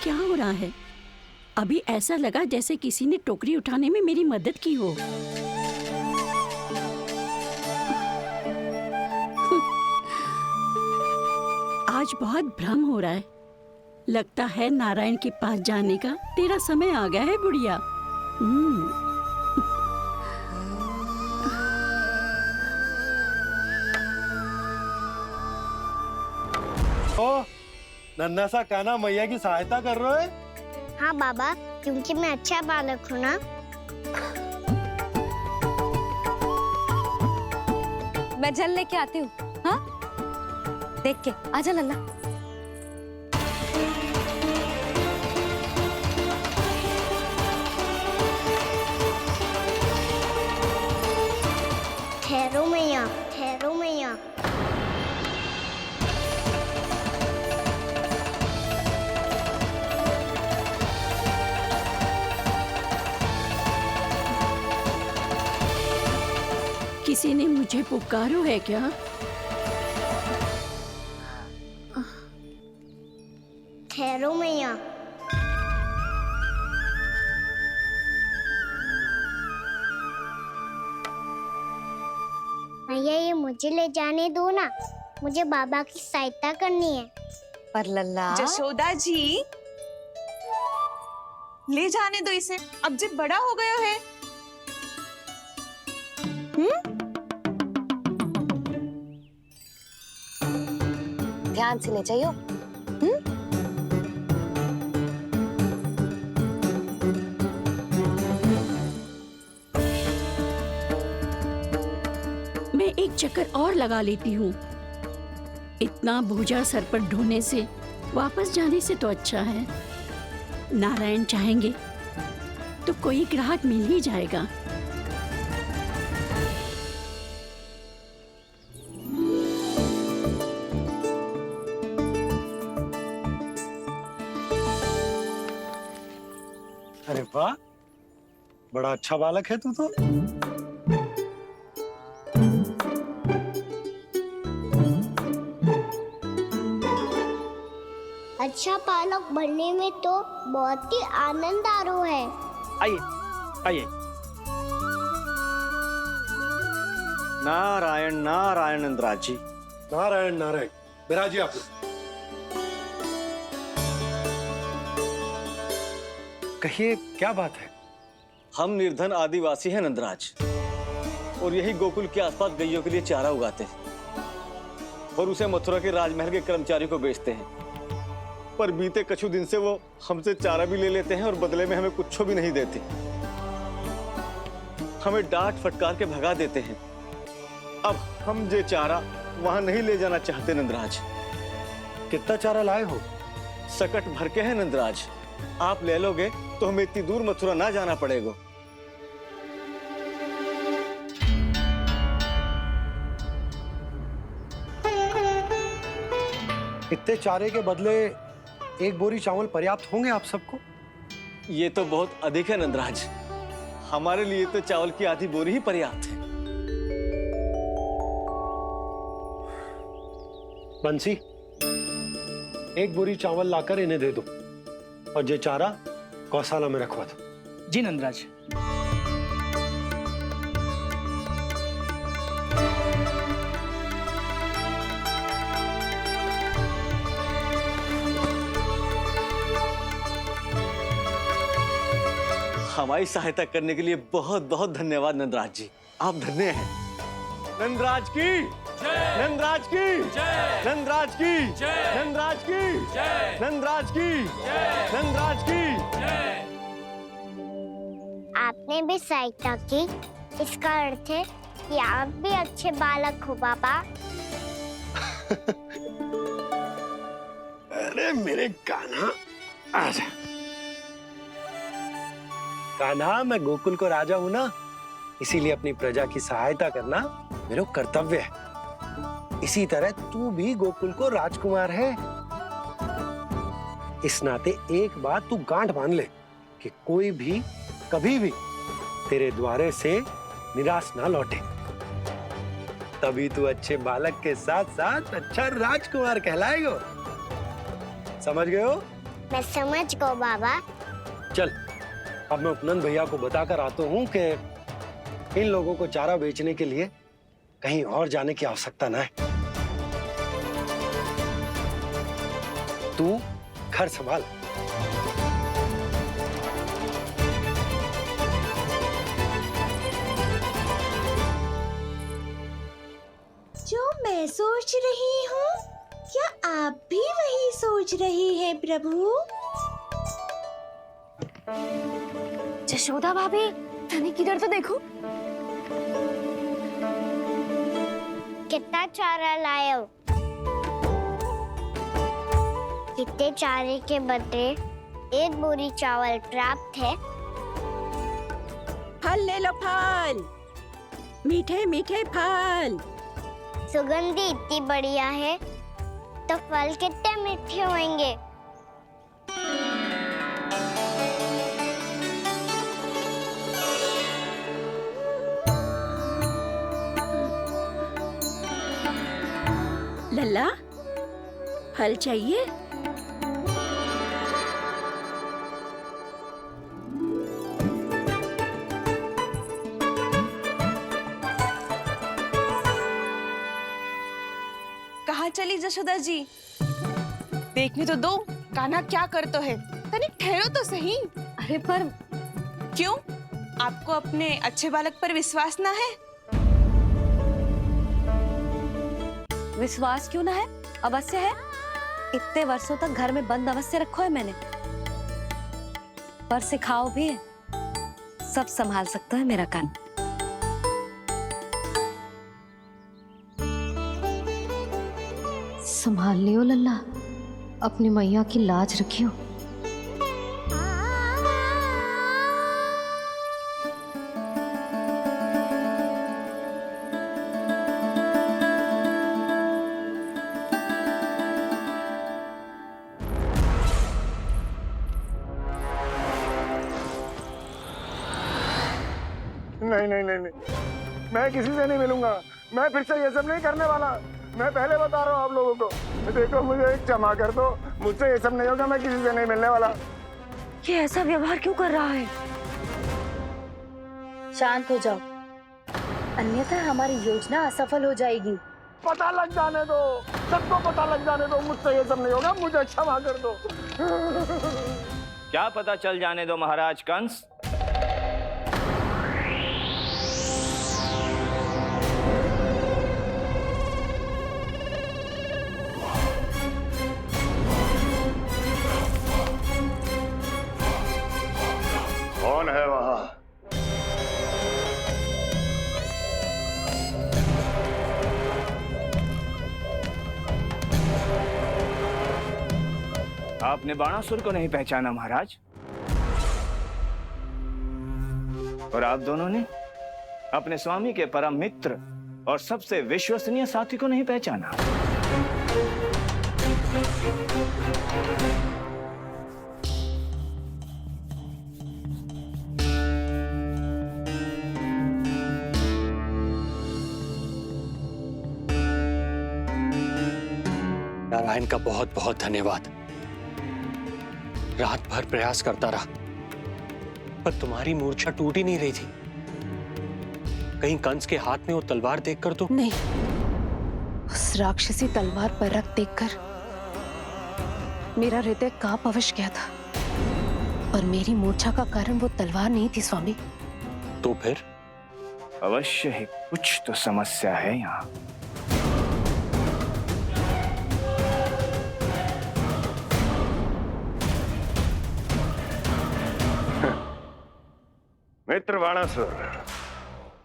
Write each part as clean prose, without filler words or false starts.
क्या हो रहा है? अभी ऐसा लगा जैसे किसी ने टोकरी उठाने में मेरी मदद की हो। आज बहुत भ्रम हो रहा है। लगता है नारायण के पास जाने का तेरा समय आ गया है बुढ़िया। ओ, नन्हा सा कान्हा मैया की सहायता कर रहे हो? हाँ बाबा, क्योंकि मैं अच्छा बालक हूँ ना। मैं जल लेके आती हूँ। हाँ, देख के आजा लल्ला। ठहरो मैया, ठहरो मैया। किसी ने मुझे पुकारो है क्या? ठहरो मैया। मैया, ये मुझे ले जाने दो ना, मुझे बाबा की सहायता करनी है। पर लल्ला, जशोदा जी, ले जाने दो इसे, अब जब बड़ा हो गया है। ध्यान से ले जाइयो। मैं एक चक्कर और लगा लेती हूँ। इतना बोझा सर पर ढोने से वापस जाने से तो अच्छा है। नारायण चाहेंगे तो कोई ग्राहक मिल ही जाएगा। अरे वाह, बड़ा अच्छा बालक है तू तो। अच्छा बालक बनने में तो बहुत ही आनंद आ रहा है। आइए, आइए। नारायण नारायण नंदराज जी। नारायण नारायण। बिराजिए आप। कहिए, क्या बात है? हम निर्धन आदिवासी हैं नंदराज, और यही गोकुल के आसपास गैयों के लिए चारा उगाते हैं और उसे मथुरा के राजमहल के कर्मचारियों को बेचते हैं। पर बीते कुछ दिन से वो हमसे चारा भी ले लेते हैं और बदले में हमें कुछ भी नहीं देते। हमें डांट फटकार के भगा देते हैं। अब हम ये चारा वहां नहीं ले जाना चाहते नंदराज। कितना चारा लाए हो? सकट भर के है नंदराज। आप ले लोगे तो हमें इतनी दूर मथुरा ना जाना पड़ेगा। इतने चारे के बदले एक बोरी चावल पर्याप्त होंगे आप सबको? ये तो बहुत अधिक है नंदराज। हमारे लिए तो चावल की आधी बोरी ही पर्याप्त है। बंसी, एक बोरी चावल लाकर इन्हें दे दो और ये चारा गौशाला में रखवा दो। जी नंदराज। हमारी सहायता करने के लिए बहुत बहुत धन्यवाद नंदराज जी। आप धन्य हैं। नंदराज की जय, नंदराज की जय, नंदराज की जय, नंदराज की जय, नंदराज की जय, नंदराज की जय। आपने भी सहायता की, इसका अर्थ है कि आप भी अच्छे बालक हो बाबा। अरे मेरे कान्हा, आजा। कान्हा, मैं गोकुल को राजा हूं ना, इसीलिए अपनी प्रजा की सहायता करना मेरा कर्तव्य है। इसी तरह तू भी गोकुल को राजकुमार है। इस नाते एक बात तू गांठ बांध ले कि कोई भी कभी भी तेरे द्वारे से निराश ना लौटे। तभी तू अच्छे बालक के साथ साथ अच्छा राजकुमार कहलाएगा। समझ गए हो? मैं समझ गो बाबा। चल अब मैं उपनंद भैया को बताकर आता हूँ कि इन लोगों को चारा बेचने के लिए कहीं और जाने की आवश्यकता ना है। तू घर संभाल। जो मैं सोच रही हूँ, क्या आप भी वही सोच रही हैं प्रभु? जशोदा भाभी, तनिक इधर तो देखो। कितना चारा लाए हो? कितने चारे के बदले 1 बोरी चावल प्राप्त है। फल ले लो, फल, मीठे मीठे फल। सुगंधी इतनी बढ़िया है तो फल कितने मीठे होंगे। लल्ला, फल चाहिए? कहाँ चली जशोदा जी? देखने तो दो कान्हा क्या करते है। तनिक ठहरो तो सही। अरे पर क्यों? आपको अपने अच्छे बालक पर विश्वास ना है? विश्वास क्यों ना है? अवश्य है। इतने वर्षों तक घर में बंद अवश्य रखो है मैंने, पर सिखाओ भी है। सब संभाल सकता है मेरा कान। संभाल लियो लल्ला, अपनी मैया की लाज रखियो। नहीं नहीं नहीं नहीं, मैं किसी से नहीं मिलूंगा। मैं फिर से ये सब नहीं करने वाला। मैं पहले बता रहा हूँ आप लोगों को। देखो मुझे एक क्षमा कर दो, मुझसे ये सब नहीं होगा। मैं किसी से नहीं मिलने वाला। ये ऐसा व्यवहार क्यों कर रहा है? शांत हो जाओ, अन्यथा हमारी योजना असफल हो जाएगी। पता लग जाने दो, सबको पता लग जाने दो। मुझसे ये सब नहीं होगा, मुझे क्षमा कर दो। क्या पता चल जाने दो महाराज कंस? कौन है वहां? आपने बाणासुर को नहीं पहचाना महाराज, और आप दोनों ने अपने स्वामी के परम मित्र और सबसे विश्वसनीय साथी को नहीं पहचाना। नारायण का बहुत बहुत धन्यवाद। रात भर प्रयास करता रहा, पर तुम्हारी मूर्छा टूट ही नहीं रही थी। कहीं कंस के हाथ में वो तलवार देखकर तो नहीं, उस राक्षसी तलवार पर रख देखकर मेरा हृदय कांप अवश्य गया था, पर मेरी मूर्छा का कारण वो तलवार नहीं थी स्वामी। तो फिर? अवश्य ही कुछ तो समस्या है यहाँ। मित्र बाणासुर,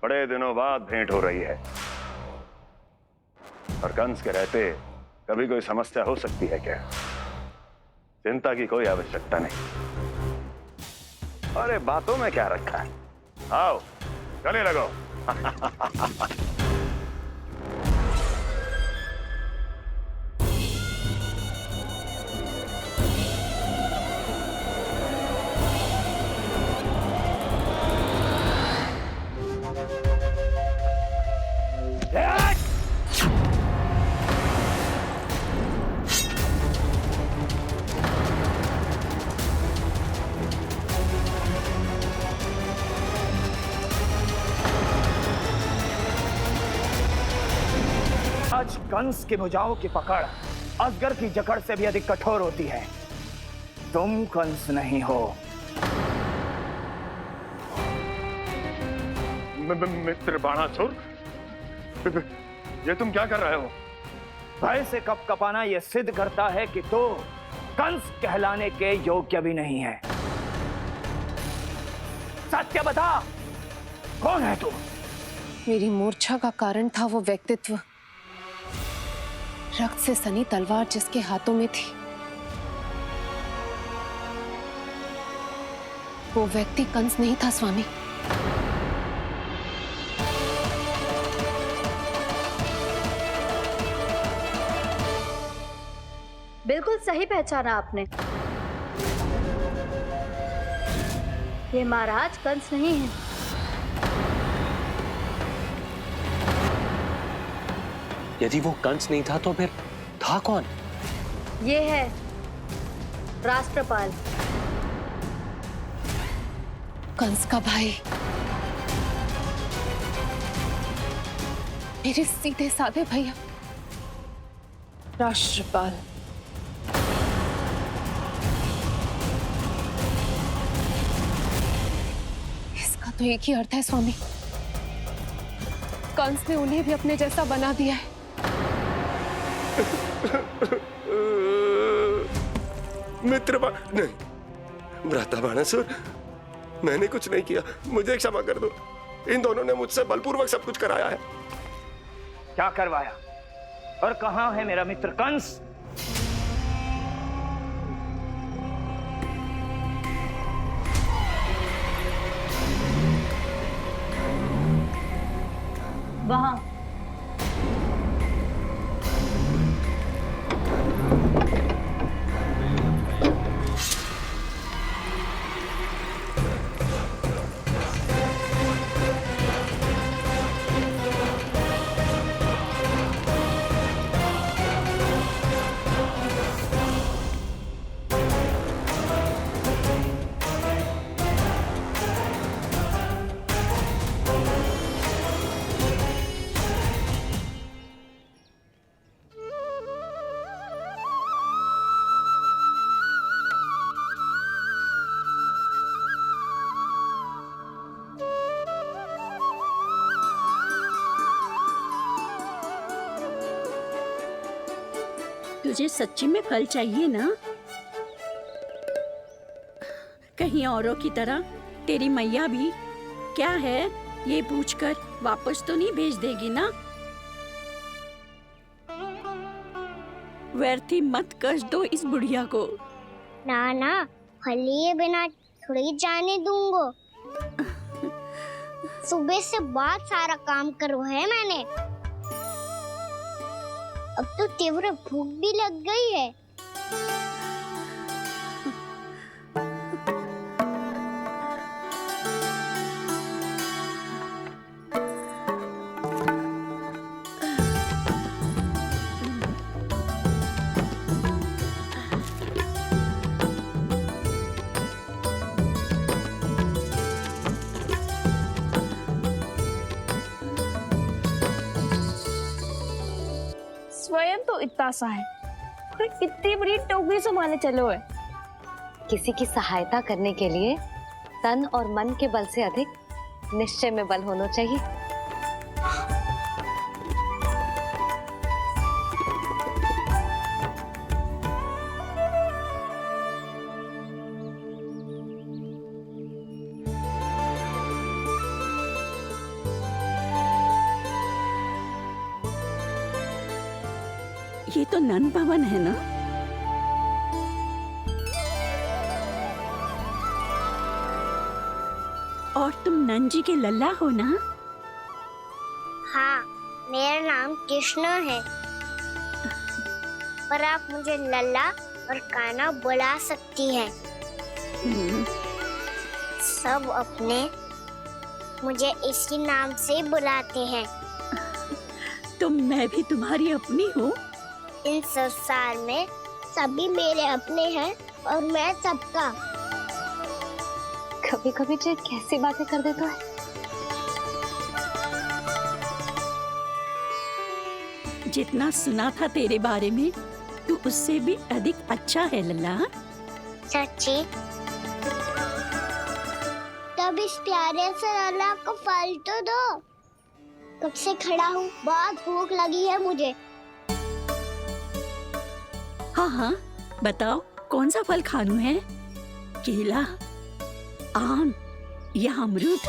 बड़े दिनों बाद भेंट हो रही है, और कंस के रहते कभी कोई समस्या हो सकती है क्या? चिंता की कोई आवश्यकता नहीं। अरे बातों में क्या रखा है? आओ चले लगो। कंस की भुजाओं की पकड़ अजगर की जकड़ से भी अधिक कठोर होती है। तुम कंस नहीं हो। मित्र बाणासुर, ये तुम क्या कर रहे हो? भय से कपकपाना यह सिद्ध करता है कि तू कंस कहलाने के योग्य भी नहीं है। सत्य बता, कौन है तू? मेरी मूर्छा का कारण था वो व्यक्तित्व, रक्त से सनी तलवार जिसके हाथों में थी। वो व्यक्ति कंस नहीं था स्वामी। बिल्कुल सही पहचाना आपने। ये महाराज कंस नहीं है। यदि वो कंस नहीं था तो फिर था कौन? ये है राष्ट्रपाल, कंस का भाई, मेरे सीधे साधे भैया राष्ट्रपाल। इसका तो एक ही अर्थ है स्वामी, कंस ने उन्हें भी अपने जैसा बना दिया है। नहीं, भ्राता बाणासुर, मैंने कुछ नहीं किया, मुझे क्षमा कर दो। इन दोनों ने मुझसे बलपूर्वक सब कुछ कराया है। क्या करवाया और कहां है मेरा मित्र कंस? वहां। तुझे सच्ची में फल चाहिए ना? कहीं औरों की तरह तेरी मैया भी क्या है ये पूछकर वापस तो नहीं भेज देगी ना? व्यर्थ ही मत कष्ट दो इस बुढ़िया को। ना ना, फल लिए बिना थोड़ी जाने दूंगो। सुबह से बहुत सारा काम करो है मैंने। अब तो तीव्र भूख भी लग गई है। स्वयं तो इतना सा है, फिर कितनी बड़ी टोकरी संभाले चलो है। किसी की सहायता करने के लिए तन और मन के बल से अधिक निश्चय में बल होना चाहिए। ये तो नन भवन है ना? और तुम नन जी के लल्ला हो ना? हाँ, मेरा नाम कृष्ण है, पर आप मुझे लल्ला और कान्हा बुला सकती हैं। सब अपने मुझे इसी नाम से बुलाते हैं। तो मैं भी तुम्हारी अपनी हूँ। इन संसार में सभी मेरे अपने हैं और मैं सबका। कभी कभी जो कैसी बातें कर देता है। जितना सुना था तेरे बारे में तू उससे भी अधिक अच्छा है लल्ला। सच्ची? तब इस प्यारे से लल्ला को फल तो दो। कब से खड़ा हूँ, बहुत भूख लगी है मुझे। हाँ हाँ बताओ कौन सा फल खानू है? केला, आम या अमरूद?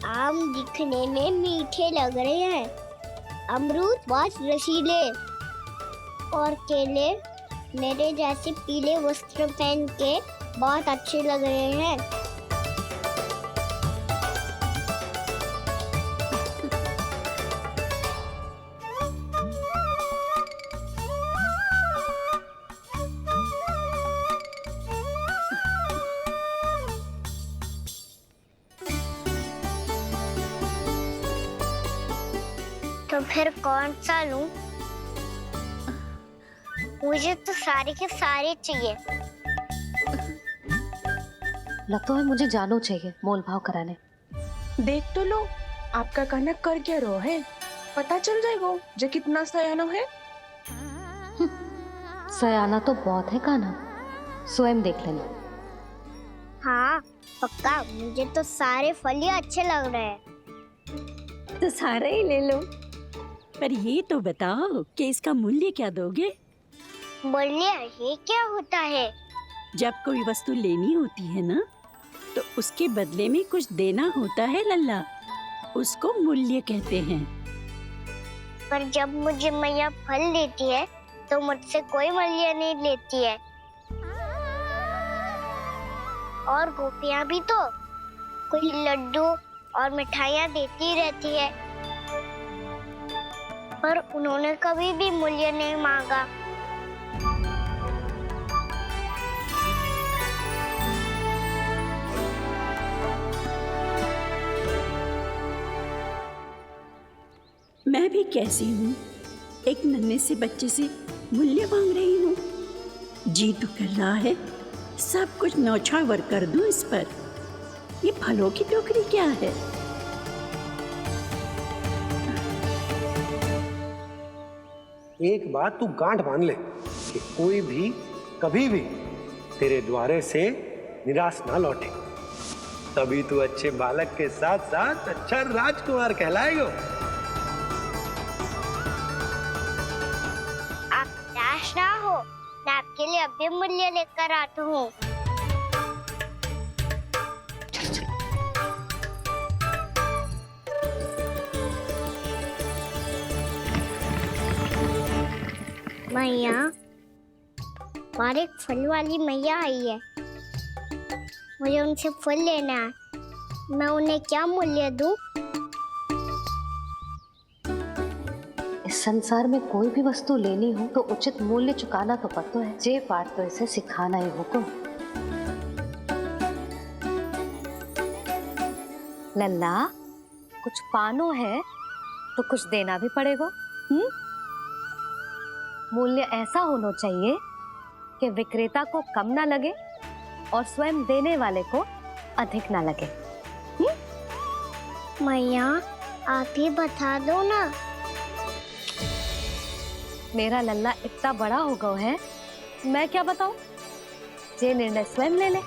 आम दिखने में मीठे लग रहे हैं, अमरूद बहुत रसीले और केले मेरे जैसे पीले वस्त्र पहन के बहुत अच्छे लग रहे हैं। तो फिर कौन सा लूं? मुझे तो सारे के सारे चाहिए। लगता है मुझे जानू चाहिए मोल भाव कराने। देख तो लो आपका कान्हा कर क्या रहा है, पता चल जाएगा जो कितना सयाना है। सयाना तो बहुत है कान्हा, स्वयं देख लेना। हाँ पक्का, मुझे तो सारे फल ही अच्छे लग रहे हैं। तो सारा ही ले लो। पर ये तो बताओ कि इसका मूल्य क्या दोगे? मूल्य ये क्या होता है? जब कोई वस्तु लेनी होती है ना तो उसके बदले में कुछ देना होता है लल्ला, उसको मूल्य कहते हैं। पर जब मुझे मैया फल देती है तो मुझसे कोई मूल्य नहीं लेती है। और गोपियां भी तो कोई लड्डू और मिठाइयाँ देती रहती है, पर उन्होंने कभी भी मूल्य नहीं मांगा। मैं भी कैसी हूँ, एक नन्हे से बच्चे से मूल्य मांग रही हूँ। जी तो कर रहा है सब कुछ न्यौछावर कर दूं इस पर। ये फलों की टोकरी क्या है? एक बात तू गांठ बांध ले कि कोई भी कभी भी तेरे द्वारे से निराश ना लौटे, तभी तू अच्छे बालक के साथ साथ अच्छा राजकुमार कहलाएगा। आप निराश ना हो, मैं आपके लिए अभी मूल्य लेकर आता हूँ। मैया, और एक फल वाली मैया आई है, मुझे उनसे फल लेना है। मैं उन्हें क्या मूल्य दूं? इस संसार में कोई भी वस्तु लेनी हो तो उचित मूल्य चुकाना तो पड़ता है। जे पाठ तो इसे सिखाना ही होगा। लल्ला, कुछ पानो है तो कुछ देना भी पड़ेगा। मूल्य ऐसा होना चाहिए कि विक्रेता को कम ना लगे और स्वयं देने वाले को अधिक ना लगे। मैया, आप ही बता दो ना। मेरा लल्ला इतना बड़ा हो गया है, मैं क्या बताऊं? जे निर्णय स्वयं ले ले।